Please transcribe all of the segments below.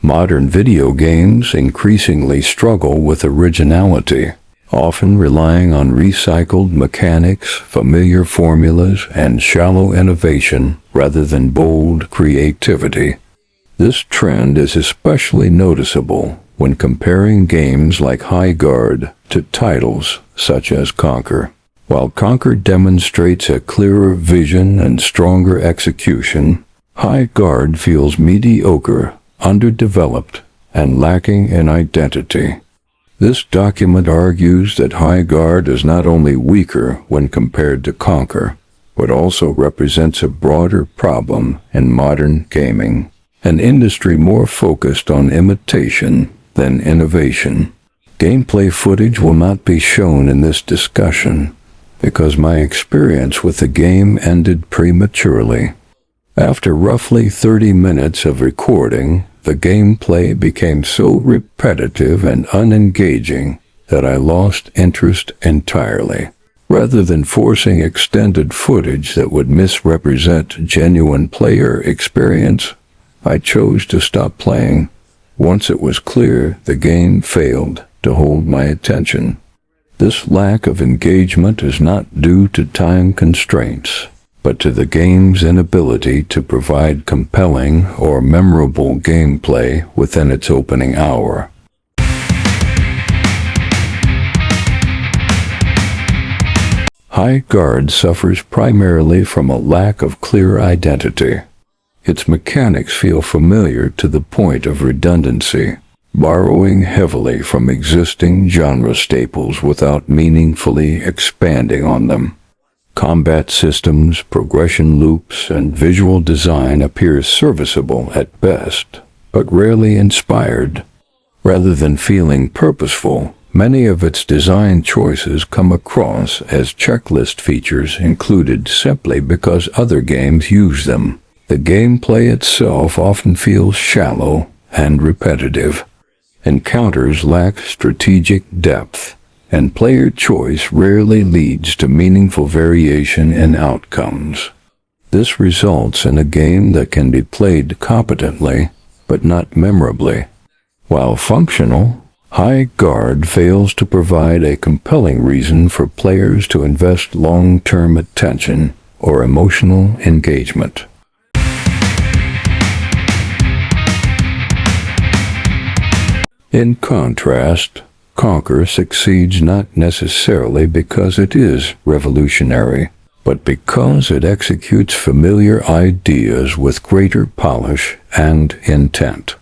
Modern video games increasingly struggle with originality, often relying on recycled mechanics, familiar formulas, and shallow innovation rather than bold creativity. This trend is especially noticeable when comparing games like HIGHGAURD to titles such as Conquer. While Conquer demonstrates a clearer vision and stronger execution, HIGHGAURD feels mediocre, underdeveloped, and lacking in identity. This document argues that HIGHGAURD is not only weaker when compared to Conquer, but also represents a broader problem in modern gaming, an industry more focused on imitation than innovation. Gameplay footage will not be shown in this discussion because my experience with the game ended prematurely. After roughly 30 minutes of recording, the gameplay became so repetitive and unengaging that I lost interest entirely. Rather than forcing extended footage that would misrepresent genuine player experience, I chose to stop playing once it was clear the game failed to hold my attention. This lack of engagement is not due to time constraints, but to the game's inability to provide compelling or memorable gameplay within its opening hour. HIGHGAURD suffers primarily from a lack of clear identity. Its mechanics feel familiar to the point of redundancy, borrowing heavily from existing genre staples without meaningfully expanding on them. Combat systems, progression loops, and visual design appear serviceable at best, but rarely inspired. Rather than feeling purposeful, many of its design choices come across as checklist features included simply because other games use them. The gameplay itself often feels shallow and repetitive. Encounters lack strategic depth, and player choice rarely leads to meaningful variation in outcomes. This results in a game that can be played competently, but not memorably. While functional, HIGHGAURD fails to provide a compelling reason for players to invest long-term attention or emotional engagement. In contrast, Conquer succeeds not necessarily because it is revolutionary, but because it executes familiar ideas with greater polish and intent.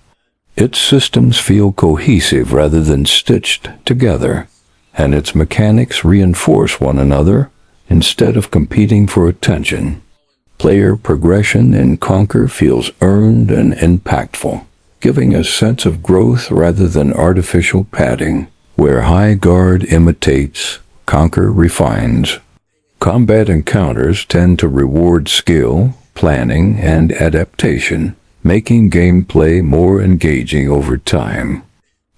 Its systems feel cohesive rather than stitched together, and its mechanics reinforce one another instead of competing for attention. Player progression in Conquer feels earned and impactful, giving a sense of growth rather than artificial padding. Where HIGHGAURD imitates, Conquer refines. Combat encounters tend to reward skill, planning, and adaptation, making gameplay more engaging over time.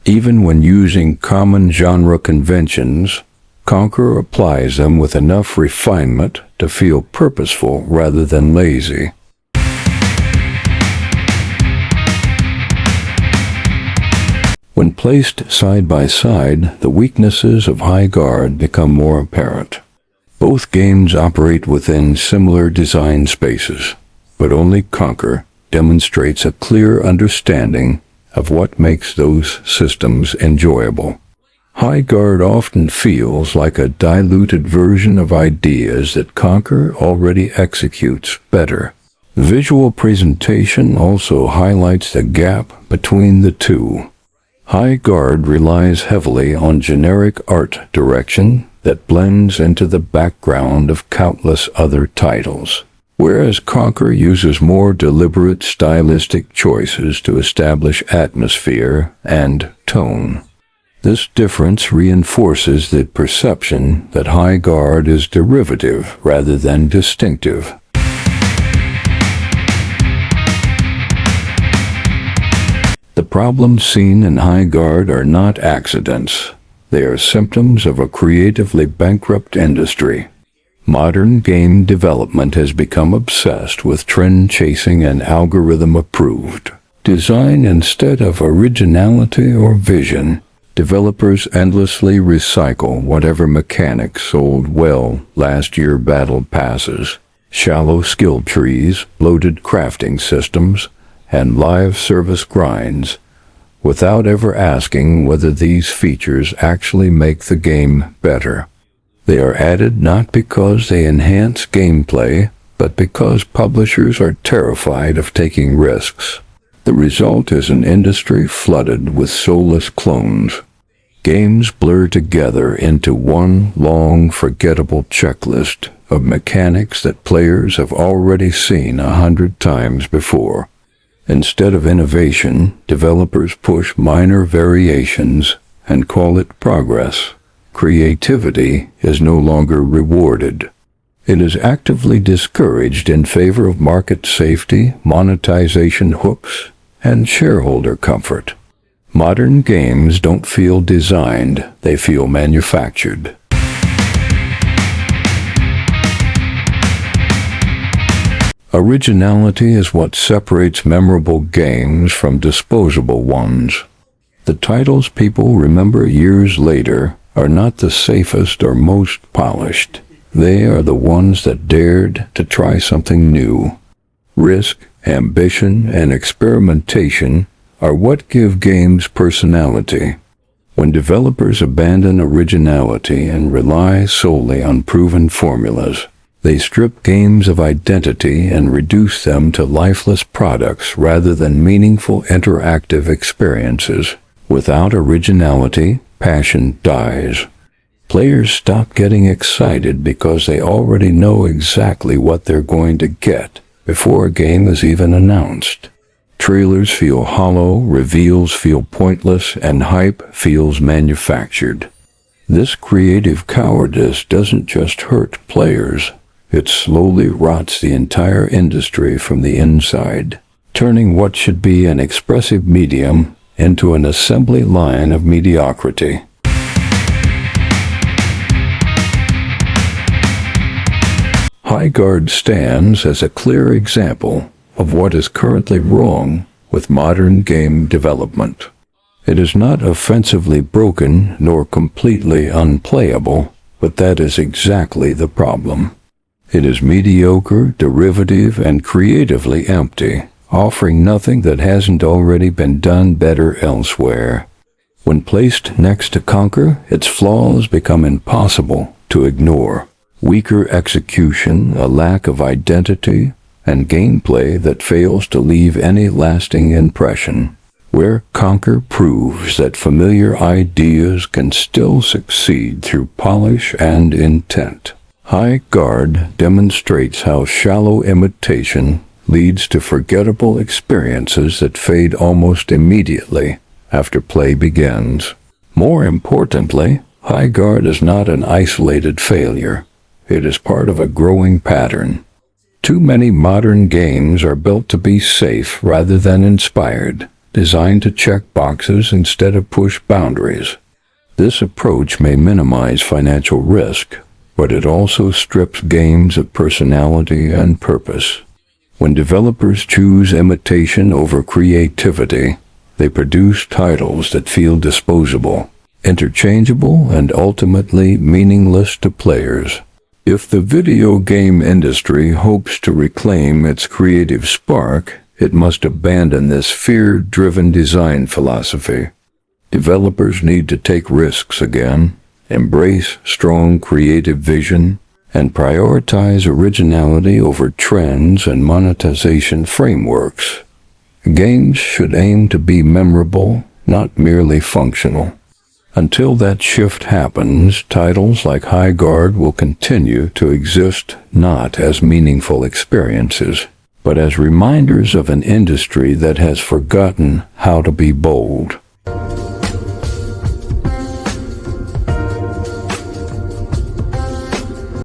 Even when using common genre conventions, Conquer applies them with enough refinement to feel purposeful rather than lazy. When placed side by side, the weaknesses of HIGHGAURD become more apparent. Both games operate within similar design spaces, but only Conquer demonstrates a clear understanding of what makes those systems enjoyable. HIGHGAURD often feels like a diluted version of ideas that Conquer already executes better. Visual presentation also highlights the gap between the two. HIGHGAURD relies heavily on generic art direction that blends into the background of countless other titles, whereas Conquer uses more deliberate stylistic choices to establish atmosphere and tone. This difference reinforces the perception that HIGHGAURD is derivative rather than distinctive. The problems seen in HIGHGAURD are not accidents. They are symptoms of a creatively bankrupt industry. Modern game development has become obsessed with trend chasing and algorithm-approved Design instead of originality or vision. Developers endlessly recycle whatever mechanics sold well last year. Battle passes, shallow skill trees, loaded crafting systems, and live service grinds, without ever asking whether these features actually make the game better. They are added not because they enhance gameplay, but because publishers are terrified of taking risks. The result is an industry flooded with soulless clones. Games blur together into one long, forgettable checklist of mechanics that players have already seen 100 times before. Instead of innovation, developers push minor variations and call it progress. Creativity is no longer rewarded. It is actively discouraged in favor of market safety, monetization hooks, and shareholder comfort. Modern games don't feel designed, they feel manufactured. Originality is what separates memorable games from disposable ones. The titles people remember years later are not the safest or most polished. They are the ones that dared to try something new. Risk, ambition, and experimentation are what give games personality. When developers abandon originality and rely solely on proven formulas, they strip games of identity and reduce them to lifeless products rather than meaningful interactive experiences. Without originality, passion dies. Players stop getting excited because they already know exactly what they're going to get before a game is even announced. Trailers feel hollow, reveals feel pointless, and hype feels manufactured. This creative cowardice doesn't just hurt players. It slowly rots the entire industry from the inside, turning what should be an expressive medium into an assembly line of mediocrity. HIGHGAURD stands as a clear example of what is currently wrong with modern game development. It is not offensively broken nor completely unplayable, but that is exactly the problem. It is mediocre, derivative, and creatively empty, offering nothing that hasn't already been done better elsewhere. When placed next to Conquer, its flaws become impossible to ignore. Weaker execution, a lack of identity, and gameplay that fails to leave any lasting impression. Where Conquer proves that familiar ideas can still succeed through polish and intent. HIGHGAURD demonstrates how shallow imitation leads to forgettable experiences that fade almost immediately after play begins. More importantly, HIGHGAURD is not an isolated failure. It is part of a growing pattern. Too many modern games are built to be safe rather than inspired, designed to check boxes instead of push boundaries. This approach may minimize financial risk, but it also strips games of personality and purpose. When developers choose imitation over creativity, they produce titles that feel disposable, interchangeable, and ultimately meaningless to players. If the video game industry hopes to reclaim its creative spark, it must abandon this fear-driven design philosophy. Developers need to take risks again, embrace strong creative vision, and prioritize originality over trends and monetization frameworks. Games should aim to be memorable, not merely functional. Until that shift happens, titles like HIGHGAURD will continue to exist not as meaningful experiences, but as reminders of an industry that has forgotten how to be bold.